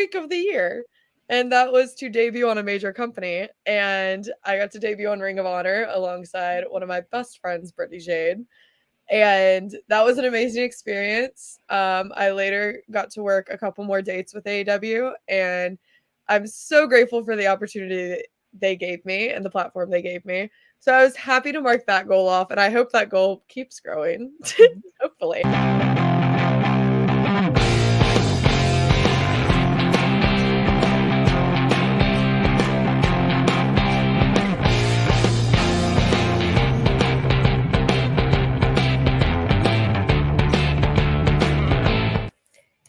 week of the year. And that was to debut on a major company. And I got to debut on Ring of Honor alongside one of my best friends, Brittany Jade. And that was an amazing experience. I later got to work a couple more dates with AEW, and I'm so grateful for the opportunity they gave me and the platform they gave me. So I was happy to mark that goal off, and I hope that goal keeps growing. Hopefully.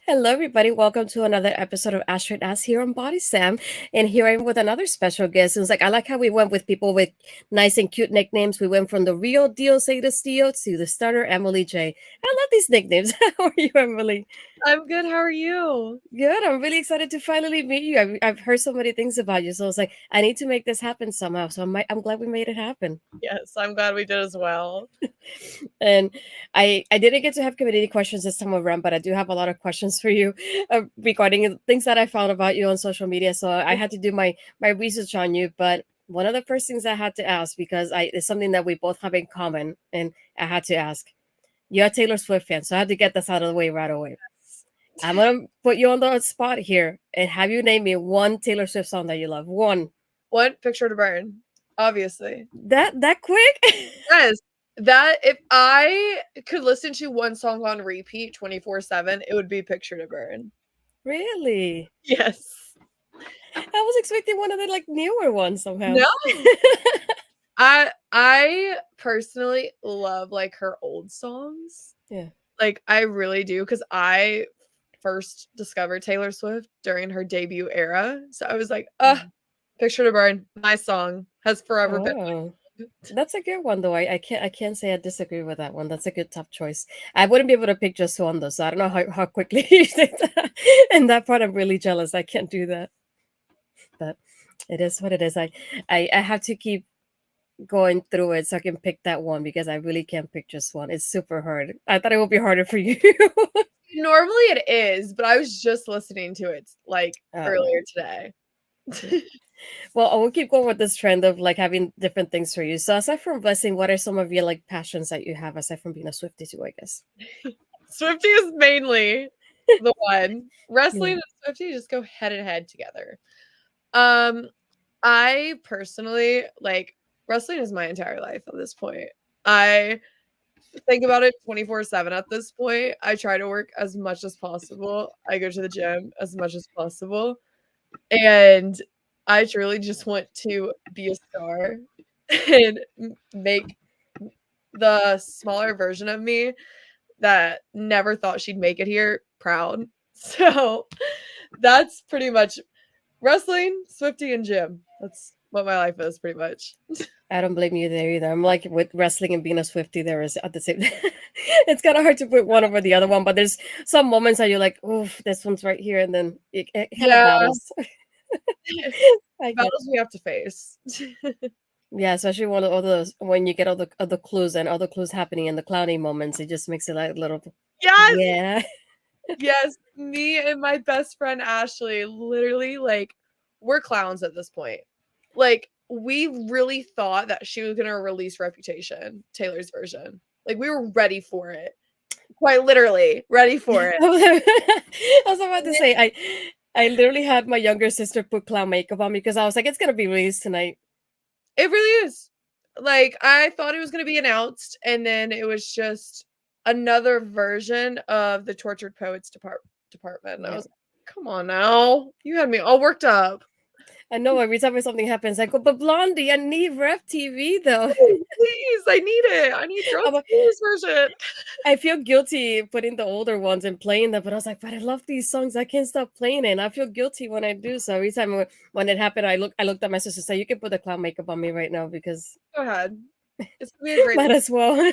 Hello, everybody. Welcome to another episode of Astrid Ass here on Body Sam. And here I'm with another special guest. It was like, I like how we went with people with nice and cute nicknames. We went from the real deal Sada Steele to the stunner Emily J. I love these nicknames. How are you, Emily? I'm good. How are you? Good. I'm really excited to finally meet you. I've heard so many things about you. So I was like, I need to make this happen somehow. So I'm glad we made it happen. Yes, I'm glad we did as well. And I didn't get to have community questions this time around, but I do have a lot of questions for you regarding things that I found about you on social media. So I had to do my research on you. But one of the first things I had to ask, because it's something that we both have in common, and I had to ask, you're a Taylor Swift fan, so I had to get this out of the way right away. I'm gonna put you on the spot here and have you name me one Taylor Swift song that you love. One. One picture to burn, obviously. That quick? Yes. That if I could listen to one song on repeat 24/7, it would be Picture to Burn. Really? Yes. I was expecting one of the like newer ones somehow. No. I personally love like her old songs. Yeah. Like I really do because I first discovered Taylor Swift during her debut era. So I was like, Picture to Burn, my song has forever been. Oh, that's a good one though. I can't say I disagree with that one. That's a good top choice. I wouldn't be able to pick just one though, so I don't know how quickly you did that. And that part I'm really jealous. I can't do that. But it is what it is. I have to keep going through it so I can pick that one because I really can't pick just one. It's super hard. I thought it would be harder for you. Normally it is, but I was just listening to it like Oh. earlier today. Well, I will keep going with this trend of like having different things for you. So aside from blessing, what are some of your like passions that you have aside from being a Swiftie too, I guess? Swifty is mainly the one. Yeah. Wrestling and Swifty just go head and head together. Um, I personally like wrestling is my entire life at this point. I think about it 24/7 at this point. I try to work as much as possible. I go to the gym as much as possible. And I truly just want to be a star and make the smaller version of me that never thought she'd make it here proud. So that's pretty much wrestling, Swifty, and gym. That's what my life is pretty much. I don't blame you there either. I'm like with wrestling and being a Swifty, there is at the same. It's kind of hard to put one over the other one, but there's some moments that you're like, "Oof, this one's right here," and then it kind of Yeah, battles. I get. battles we have to face. Yeah, especially one of all those when you get all the clues and other clues happening in the clowny moments, it just makes it like a little. Yes, Yeah. yes. Me and my best friend Ashley literally like we're clowns at this point. Like we really thought that she was gonna release Reputation, Taylor's version. Like we were ready for it. Quite literally ready for it. I was about to say I literally had my younger sister put clown makeup on me because I was like, it's gonna be released tonight. It really is. Like, I thought it was gonna be announced, and then it was just another version of the Tortured Poets department, and I Yeah. was like, "Come on now. You had me all worked up." I know every time something happens, I go, but Blondie, I need Rep TV though. Please, I need it. I need Girl I'm like, Taylor's version. I feel guilty putting the older ones and playing them, but I was like, but I love these songs. I can't stop playing it. And I feel guilty when I do. So every time when it happened, I looked at my sister and said, you can put the clown makeup on me right now because Go ahead. It's gonna be a great might as well.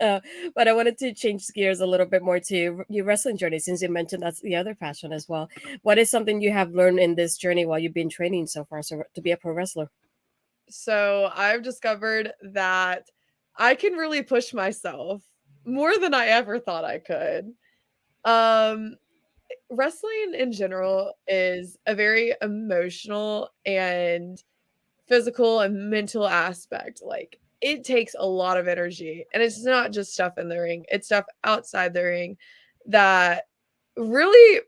uh, but I wanted to change gears a little bit more to your wrestling journey, since you mentioned that's the other passion as well. What is something you have learned in this journey while you've been training so far, so to be a pro wrestler? So, I've discovered that I can really push myself more than I ever thought I could. Um wrestling in general is a very emotional and physical and mental aspect. Like, it takes a lot of energy, and it's not just stuff in the ring, it's stuff outside the ring that really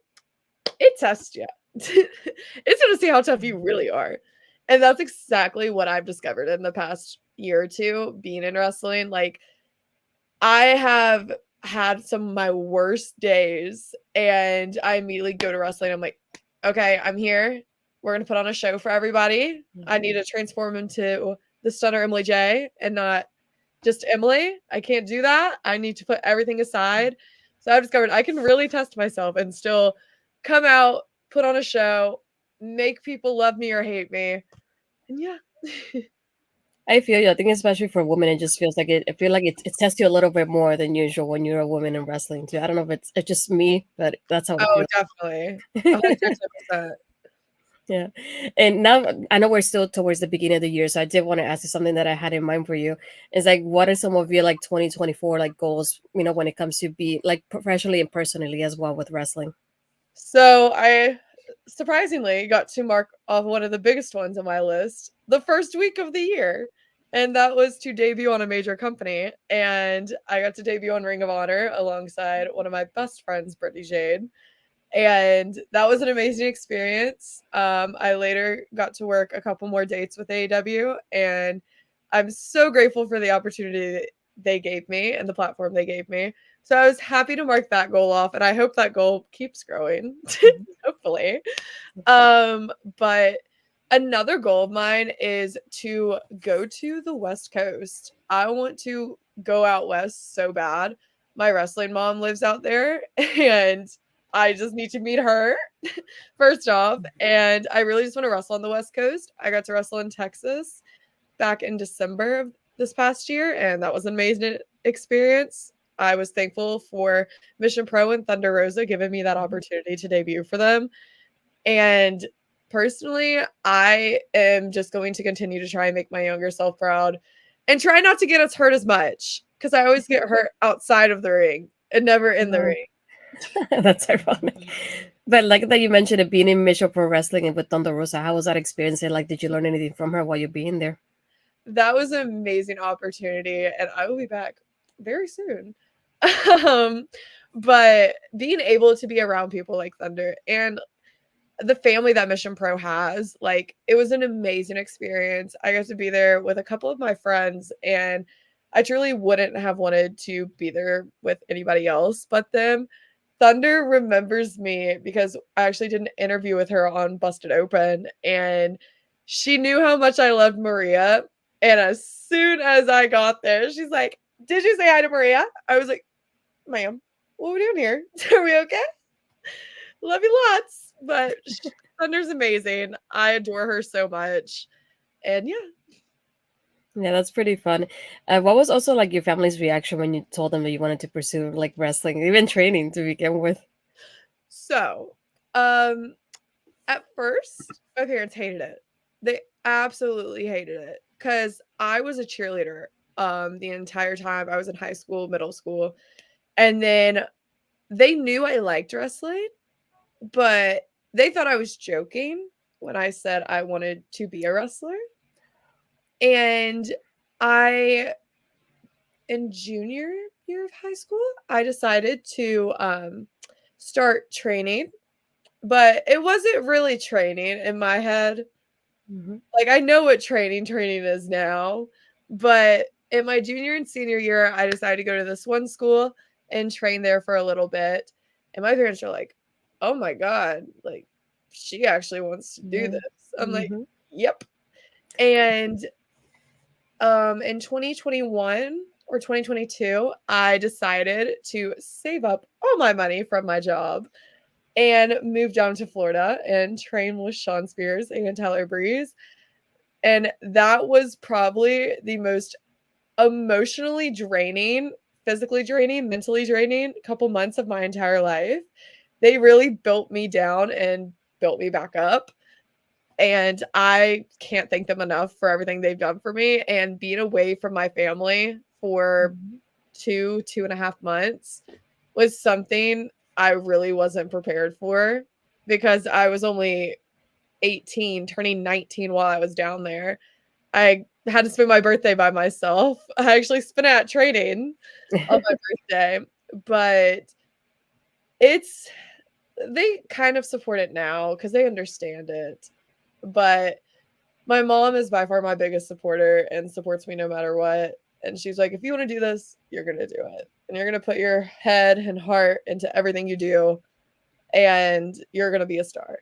it tests you. It's gonna see how tough you really are. And that's exactly what I've discovered in the past year or two being in wrestling. Like, I have had some of my worst days, and I immediately go to wrestling. I'm like, okay, I'm here. We're gonna put on a show for everybody. I need to transform into the stunner Emily J and not just Emily. I can't do that. I need to put everything aside. So I've discovered I can really test myself and still come out, put on a show, make people love me or hate me. And yeah. I feel you. I think especially for women, it just feels like it. I feel like it tests you a little bit more than usual when you're a woman in wrestling too. I don't know if it's just me, but that's how it Oh, feels. definitely. 110%. Yeah. And now I know we're still towards the beginning of the year, so I did want to ask you something that I had in mind for you. Is like, what are some of your like 2024 like goals, when it comes to be like professionally and personally as well with wrestling? So I surprisingly got to mark off one of the biggest ones on my list the first week of the year. And that was to debut on a major company. And I got to debut on Ring of Honor alongside one of my best friends, Brittany Jade. And that was an amazing experience. I later got to work a couple more dates with AEW, and I'm so grateful for the opportunity that they gave me and the platform they gave me. So I was happy to mark that goal off, and I hope that goal keeps growing, hopefully. But another goal of mine is to go to the West Coast. I want to go out west so bad. My wrestling mom lives out there, and I just need to meet her first off. And I really just want to wrestle on the West Coast. I got to wrestle in Texas back in December of this past year, and that was an amazing experience. I was thankful for Mission Pro and Thunder Rosa giving me that opportunity to debut for them. And personally, I am just going to continue to try and make my younger self proud and try not to get us hurt as much because I always get hurt outside of the ring and never in the ring. That's ironic. But like that you mentioned it being in Mission Pro Wrestling and with Thunder Rosa, how was that experience? And like, did you learn anything from her while you're being there? That was an amazing opportunity, and I will be back very soon. um, but being able to be around people like Thunder and the family that Mission Pro has, like, it was an amazing experience. I got to be there with a couple of my friends, and I truly wouldn't have wanted to be there with anybody else but them. Thunder remembers me because I actually did an interview with her on Busted Open, and she knew how much I loved Maria. And as soon as I got there, she's like, "Did you say hi to Maria?" I was like, "Ma'am, what are we doing here? Are we okay? Love you lots." But Thunder's amazing. I adore her so much. And yeah. Yeah, that's pretty fun. What was also like your family's reaction when you told them that you wanted to pursue like wrestling, even training to begin with? So, um, at first, my parents hated it. They absolutely hated it because I was a cheerleader the entire time I was in high school, middle school. And then they knew I liked wrestling, but they thought I was joking when I said I wanted to be a wrestler. And I in junior year of high school, I decided to start training, but it wasn't really training in my head. Mhm. Like, I know what training is now, but in my junior and senior year, I decided to go to this one school and train there for a little bit. And my parents are like, "Oh my god, like, she actually wants to do Yeah. this." I'm like, Mhm. "Yep." And in 2021 or 2022, I decided to save up all my money from my job and move down to Florida and train with Sean Spears and Tyler Breeze. And that was probably the most emotionally draining, physically draining, mentally draining couple months of my entire life. They really built me down and built me back up. And I can't thank them enough for everything they've done for me. And being away from my family for Mhm. 2.5 months was something. I really wasn't prepared for because I was only 18, turning 19 while I was down there. I had to spend my birthday by myself. I actually spent it at training on my birthday, but it's they kind of support it now because they understand it. But my mom is by far my biggest supporter and supports me no matter what. And she's like, if you want to do this, you're going to do it. And you're going to put your head and heart into everything you do. And you're going to be a star.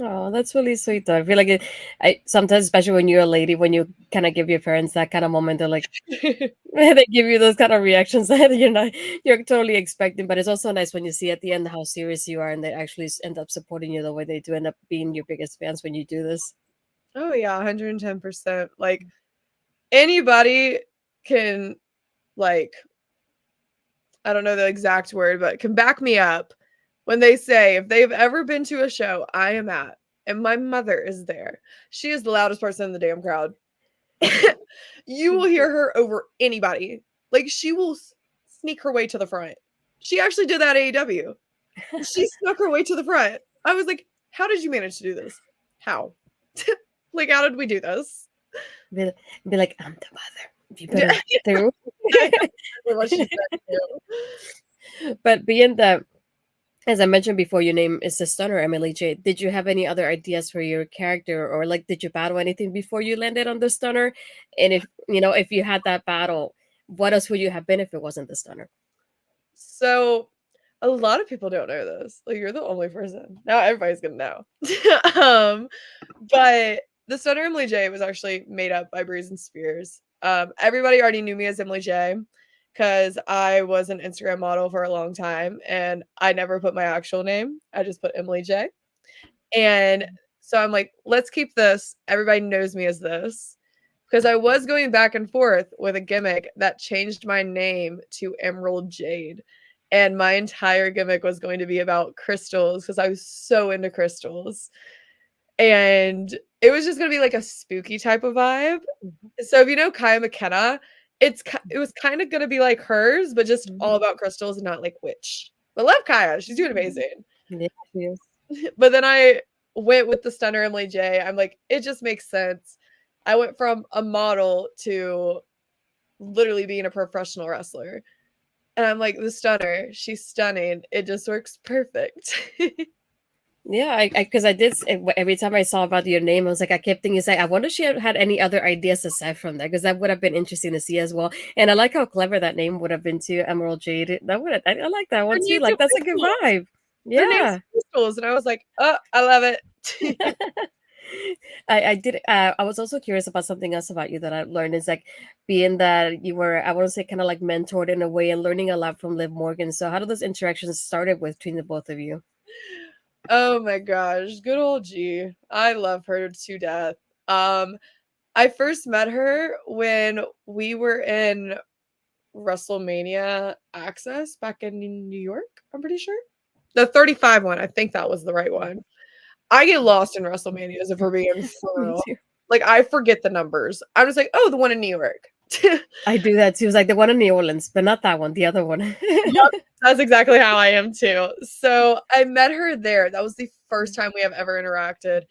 Oh, that's really sweet though. I feel like I sometimes, especially when you're a lady, when you kind of give your parents that kind of moment, they're like, they give you those kind of reactions that you're totally expecting. But it's also nice when you see at the end how serious you are, and they actually end up supporting you the way they do, end up being your biggest fans when you do this. Oh, yeah, 110%. Like, anybody can, like, I don't know the exact word, but can back me up when they say if they've ever been to a show I am at and my mother is there, she is the loudest person in the damn crowd. You will hear her over anybody. Like she will sneak her way to the front. She actually did that at AEW. She snuck her way to the front. I was like, how did you manage to do this? How? Like, how did we do this? Be, be like, I'm the mother. You better do. What she said too. But being the, as I mentioned before, your name is the Stunner, Emily J. Did you have any other ideas for your character, or like, did you battle anything before you landed on the Stunner? And if if you had that battle, what else would you have been if it wasn't the Stunner? So a lot of people don't know this. Like you're the only person. Now everybody's gonna know. But the Stunner Emily J was actually made up by Breeze and Spears. Everybody already knew me as Emily J because I was an Instagram model for a long time and I never put my actual name. I just put Emily J. And so I'm like, let's keep this. Everybody knows me as this. Because I was going back and forth with a gimmick that changed my name to Emerald Jade. And my entire gimmick was going to be about crystals because I was so into crystals. And it was just going to be like a spooky type of vibe. So if you know Kaya McKenna, it was kind of going to be like hers, but just all about crystals and not like witch. But love Kaya. She's doing amazing. Yeah, yes. But then I went with the Stunner Emily J. I'm like, it just makes sense. I went from a model to literally being a professional wrestler. And I'm like, the Stunner, she's stunning. It just works perfect. Yeah, I because I did every time I saw about your name, I was like, I kept thinking, like, I wonder if she had any other ideas aside from that, because that would have been interesting to see as well. And I like how clever that name would have been too, Emerald Jade. That would I like that Her one too. name's Like that's a good Crystals. vibe. Her name's Yeah. Crystals. And I was like, oh, I love it. I did. I was also curious about something else about you that I learned is like being that you were, I want to say, kind of like mentored in a way and learning a lot from Liv Morgan. So how did those interactions started with between the both of you? Oh my gosh. Good old G. I love her to death. I first met her when we were in WrestleMania Access back in New York, I'm pretty sure. The 35 one, I think that was the right one. I get lost in WrestleManias if we're being for Me real. too. Like, I forget the numbers. I'm just like, "Oh, the one in New York." I do that too. It was like the one in New Orleans, but not that one, the other one. Yep, that's exactly how I am too. So, I met her there. That was the first time we have ever interacted,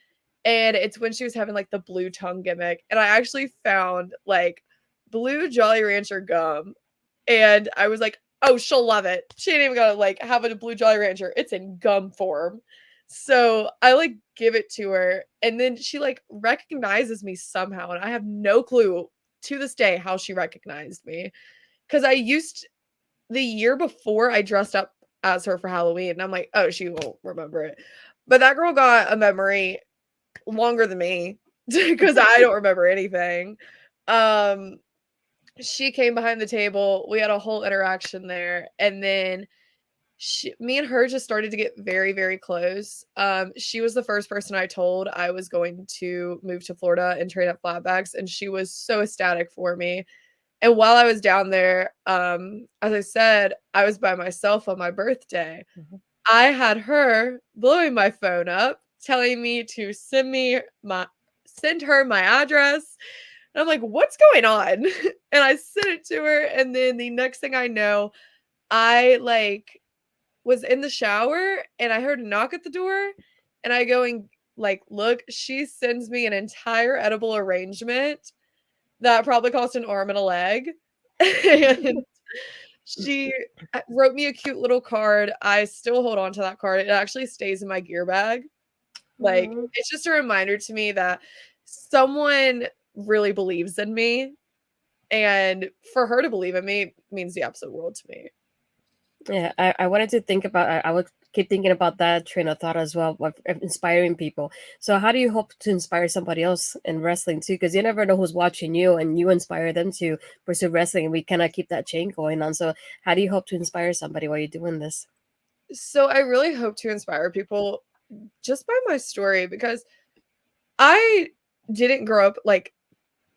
and it's when she was having, like, the blue tongue gimmick, and I actually found, like, blue Jolly Rancher gum, and I was like, "Oh, she'll love it." She ain't even gonna, like, have a blue Jolly Rancher. It's in gum form. So, I, like, give it to her, and then she, like, recognizes me somehow, and I have no clue to this day how she recognized me because I used the year before I dressed up as her for Halloween, and I'm like, "Oh, she won't remember it." But that girl got a memory longer than me because I don't remember anything. Um, she came behind the table. We had a whole interaction there, and then me and her just started to get very, very close. She was the first person I told I was going to move to Florida and train at Flatbacks, and she was so ecstatic for me. And while I was down there, as I said, I was by myself on my birthday. Mhm. I had her blowing my phone up, telling me to send her my address. And I'm like, what's going on? And I sent it to her. And then the next thing I know, I like was in the shower and I heard a knock at the door and I go and like look, she sends me an entire edible arrangement that probably cost an arm and a leg. And she wrote me a cute little card. I still hold on to that card. It actually stays in my gear bag. Like, Mm. it's just a reminder to me that someone really believes in me, and for her to believe in me means the absolute world to me. Yeah, I wanted to think about, I would keep thinking about that train of thought as well, of inspiring people. So how do you hope to inspire somebody else in wrestling too? Because you never know who's watching you and you inspire them to pursue wrestling, and we cannot keep that chain going on. So how do you hope to inspire somebody while you're doing this? So I really hope to inspire people just by my story because I didn't grow up like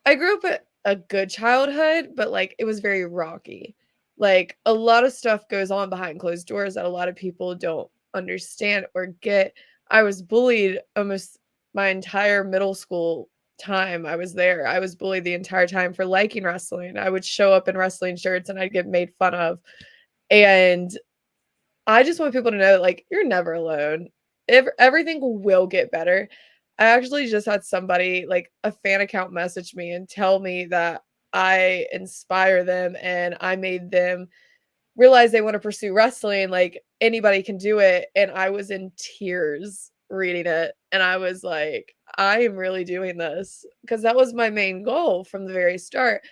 I grew up at a good childhood, but like it was very rocky. Like a lot of stuff goes on behind closed doors that a lot of people don't understand or get. I was bullied almost my entire middle school time I was there. I was bullied the entire time for liking wrestling. I would show up in wrestling shirts and I'd get made fun of. And I just want people to know that, like, you're never alone. Everything will get better. I actually just had somebody, like, a fan account message me and tell me that I inspire them and I made them realize they want to pursue wrestling. Like, anybody can do it. And I was in tears reading it. And I was like, I am really doing this because that was my main goal from the very start.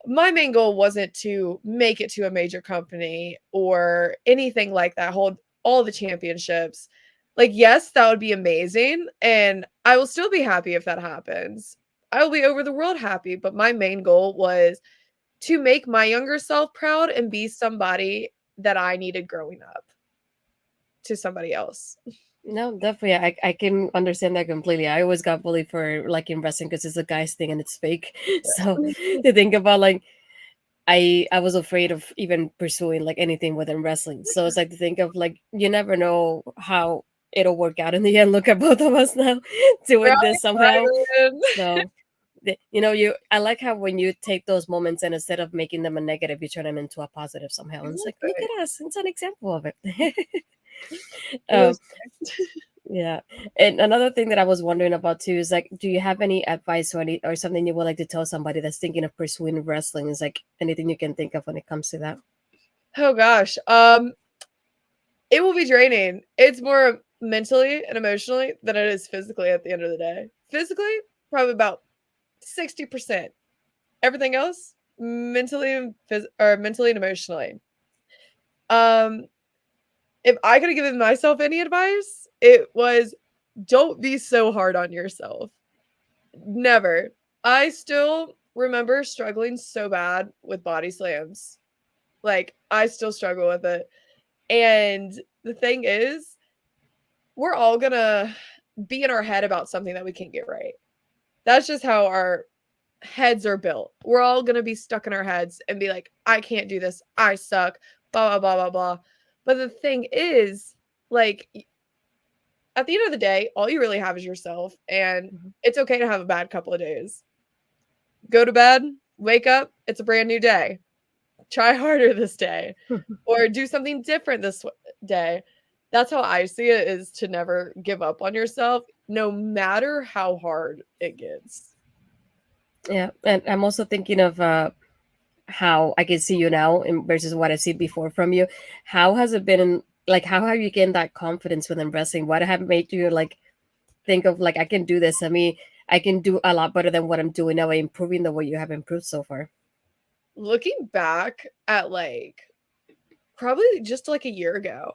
My main goal wasn't to make it to a major company or anything like that, hold all the championships. Like, yes, that would be amazing, and I will still be happy if that happens. I will be over the world happy, but my main goal was to make my younger self proud and be somebody that I needed growing up to somebody else. No, definitely. I can understand that completely. I always got bullied for liking wrestling because it's a guy's thing and it's fake. So to think about like I was afraid of even pursuing like anything within wrestling. So it's like to think of like you never know how it'll work out in the end. Look at both of us now Right, doing this somehow. Ryan. So you know, you I like how when you take those moments and instead of making them a negative, you turn them into a positive somehow. And it's like, look Exactly. at us, it's an example of it. It um, was yeah. And another thing that I was wondering about too is like, do you have any advice or any or something you would like to tell somebody that's thinking of pursuing wrestling? Is like anything you can think of when it comes to that? oh gosh. It will be draining. It's more mentally and emotionally than it is physically at the end of the day. Physically, probably about 60%. Everything else, mentally and or mentally and emotionally. Um, if I could have given myself any advice, it was don't be so hard on yourself. Never. I still remember struggling so bad with body slams. Like, I still struggle with it. And the thing is, we're all gonna be in our head about something that we can't get right. That's just how our heads are built. We're all gonna be stuck in our heads and be like, I can't do this. I suck. Blah blah blah blah blah. But the thing is, like, at the end of the day, all you really have is yourself, and Mhm. it's okay to have a bad couple of days. Go to bed, wake up, it's a brand new day. Try harder this day, or do something different this day. That's how I see it, is to never give up on yourself, no matter how hard it gets. Yeah, and I'm also thinking of how I can see you now and versus what I see before from you. How has it been in, like how have you gained that confidence within wrestling? What have made you like think of like I can do this? I mean, I can do a lot better than what I'm doing now, improving the way you have improved so far. Looking back at, like, probably just, like, a year ago,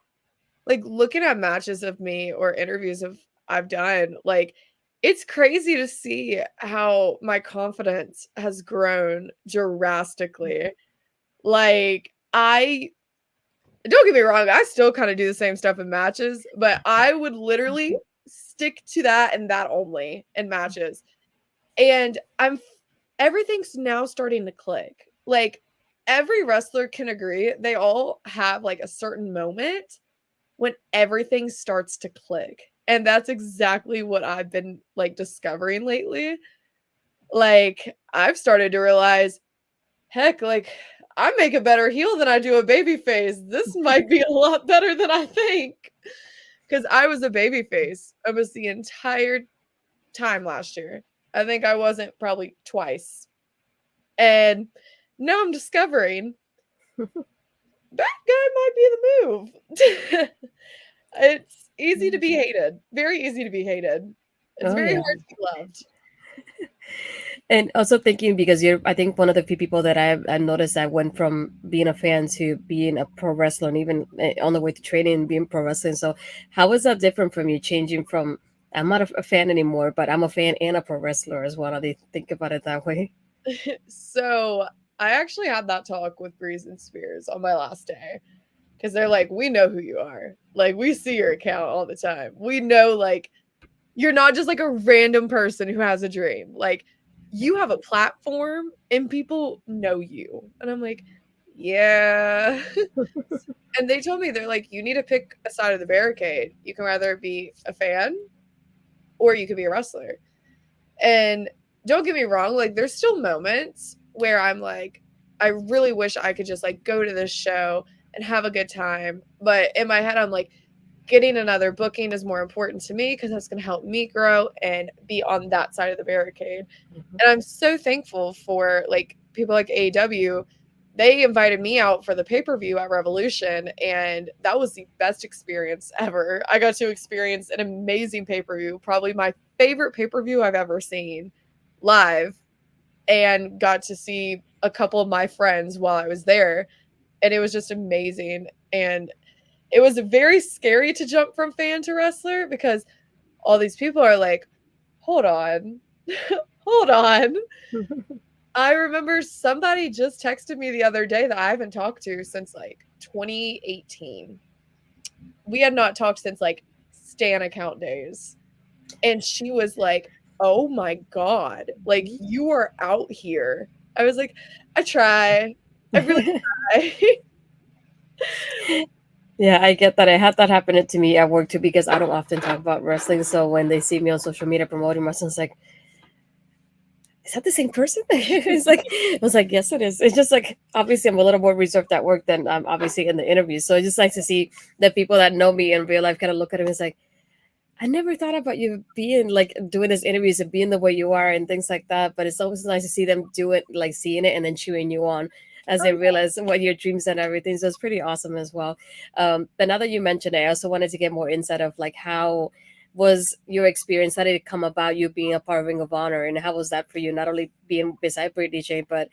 like, looking at matches of me or interviews of I've done, like, it's crazy to see how my confidence has grown drastically. Like, I don't get me wrong, I still kinda do the same stuff in matches, but I would literally stick to that and that only in matches. And everything's now starting to click. Like, every wrestler can agree, they all have, like, a certain moment when everything starts to click. And that's exactly what I've been, like, discovering lately. Like, I've started to realize, heck, like, I make a better heel than I do a baby face. This might be a lot better than I think. Because I was a baby face almost the entire time last year. I think I wasn't probably twice. And now I'm discovering bad guy might be the move. It's easy to be hated. Very easy to be hated. It's Oh very yeah. hard to be loved. And also thinking because you're, I think one of the few people that I've noticed that went from being a fan to being a pro wrestler, and even on the way to training and being pro wrestling. So, how was that different from you changing from I'm not a fan anymore, but I'm a fan and a pro wrestler as well? How do you think about it that way? So I actually had that talk with Breeze and Spears on my last day because they're like, we know who you are. Like, we see your account all the time. We know, like, you're not just like a random person who has a dream. Like, you have a platform and people know you. And I'm like, yeah. And they told me, they're like, you need to pick a side of the barricade. You can either be a fan or you could be a wrestler. And don't get me wrong, like there's still moments where I'm like, I really wish I could just like go to this show and have a good time. But in my head, I'm like, getting another booking is more important to me because that's going to help me grow and be on that side of the barricade. And I'm so thankful for like people like AEW. They invited me out for the pay-per-view at Revolution, and that was the best experience ever. I got to experience an amazing pay-per-view, probably my favorite pay-per-view I've ever seen live, and got to see a couple of my friends while I was there, and it was just amazing. And it was very scary to jump from fan to wrestler because all these people are like, hold on, hold on. I remember somebody just texted me the other day that I haven't talked to since like 2018. We had not talked since like Stan account days. And she was like, oh my God, like you are out here. I was like, I try. I really try. Yeah, I get that. I had that happen to me at work too because I don't often talk about wrestling. So when they see me on social media promoting wrestling, it's like, is that the same person? It's like, I was like, yes, it is. It's just like, obviously, I'm a little more reserved at work than I'm obviously in the interviews. So I just like to see the people that know me in real life kind of look at him. It's like, I never thought about you being like doing these interviews and being the way you are and things like that. But it's always nice to see them do it, like seeing it and then cheering you on as Oh, they realize what your dreams and everything. So it's pretty awesome as well. But now that you mentioned it, I also wanted to get more insight of like how was your experience? How did it come about you being a part of Ring of Honor, and how was that for you? Not only being beside Britney Jane, but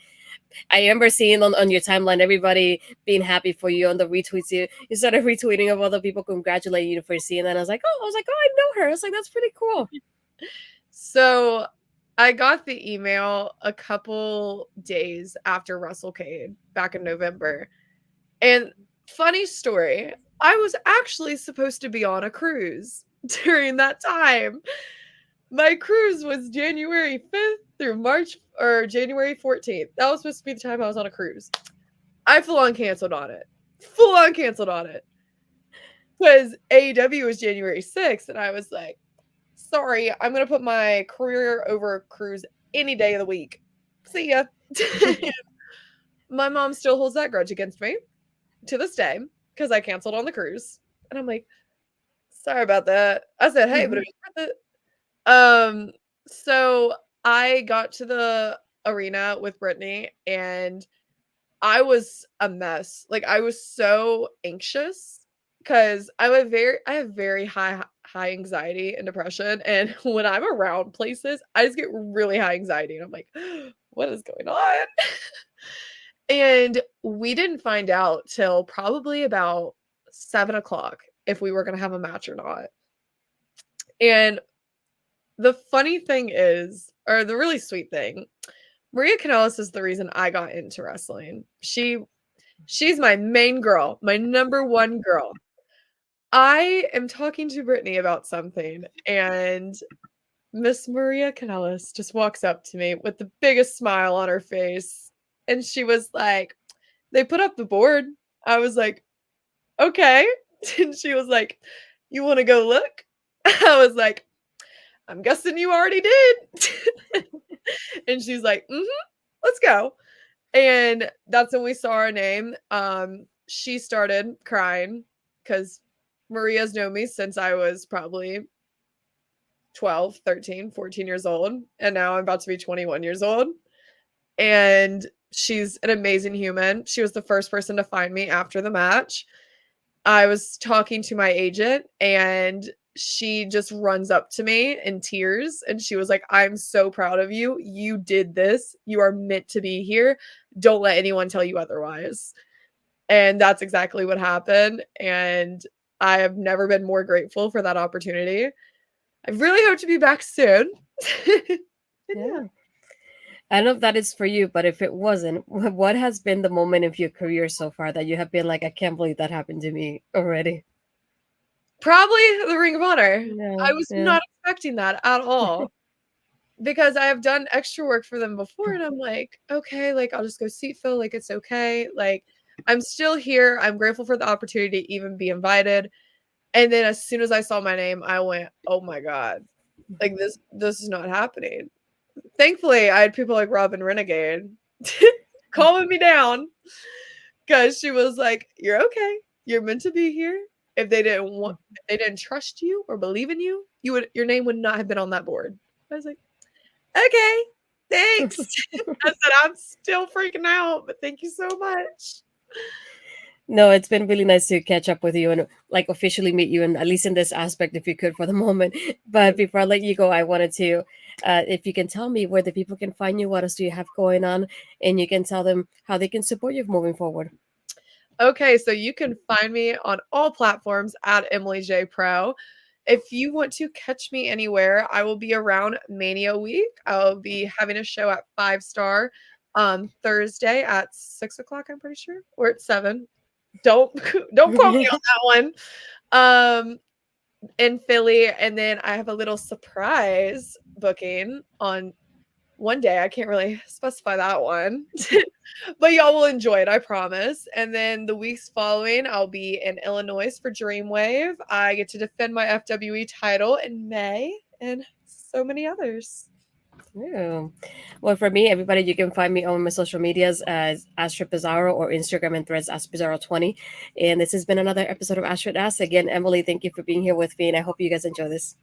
I remember seeing on your timeline everybody being happy for you on the retweets. You started retweeting of other people congratulating you for seeing that. And I was like, oh, I know her. I was like, that's pretty cool. so I got the email a couple days after WrestleCade back in November. And funny story, I was actually supposed to be on a cruise during that time. My cruise was January 5th through March or January 14th. That was supposed to be the time I was on a cruise. I full on canceled on it. Full on canceled on it. Because AEW was January 6th, and I was like, sorry, I'm going to put my career over cruise any day of the week. See ya. My mom still holds that grudge against me to this day because I canceled on the cruise. And I'm like, sorry about that. I said, hey, but it was worth it. So I got to the arena with Brittany and I was a mess. Like I was so anxious because I have very high anxiety and depression. And when I'm around places, I just get really high anxiety. And I'm like, what is going on? And we didn't find out till probably about 7 o'clock if we were gonna have a match or not. And the funny thing is, or the really sweet thing, Maria Kanellis is the reason I got into wrestling. She's my main girl, my number one girl. I am talking to Brittany about something, and Miss Maria Kanellis just walks up to me with the biggest smile on her face, and she was like, "They put up the board." I was like, "Okay." And she was like, "You want to go look?" I was like, "I'm guessing you already did." And she's like, "Mm-hmm, let's go." And that's when we saw our name. She started crying because Maria's known me since I was probably 12, 13, 14 years old. And now I'm about to be 21 years old. And she's an amazing human. She was the first person to find me after the match. I was talking to my agent and she just runs up to me in tears and she was like, "I'm so proud of you. You did this. You are meant to be here. Don't let anyone tell you otherwise." And that's exactly what happened. And I have never been more grateful for that opportunity. I really hope to be back soon. Yeah. I don't know if that is for you, but if it wasn't, what has been the moment of your career so far that you have been like, I can't believe that happened to me already? Probably the Ring of Honor. Yeah, I was yeah. not expecting that at all because I have done extra work for them before and I'm like, okay, like I'll just go seat fill, like it's okay. Like I'm still here. I'm grateful for the opportunity to even be invited. And then as soon as I saw my name, I went, "Oh my God. Like this is not happening." Thankfully, I had people like Robin Renegade calming me down because she was like, "You're okay. You're meant to be here. If they didn't trust you or believe in you, your name would not have been on that board." I was like, "Okay, thanks." I said, "I'm still freaking out, but thank you so much." No, it's been really nice to catch up with you and like officially meet you, and at least in this aspect, if you could for the moment. But before I let you go, I wanted to, if you can tell me where the people can find you, what else do you have going on, and you can tell them how they can support you moving forward. Okay, so you can find me on all platforms at Emily J Pro. If you want to catch me anywhere, I will be around Mania Week. I'll be having a show at 5 Star on Thursday at 6 o'clock, I'm pretty sure, or at 7. Don't don't quote me on that one. In Philly, and then I have a little surprise booking on one day. I can't really specify that one, but y'all will enjoy it, I promise. And then the weeks following, I'll be in Illinois for Dreamwave. I get to defend my FWE title in May, and so many others. Yeah. Well, for me, everybody, you can find me on my social medias as Astrid Pizarro or Instagram and Threads as Pizarro20. And this has been another episode of Astrid Asks. Again, Emily, thank you for being here with me, and I hope you guys enjoy this.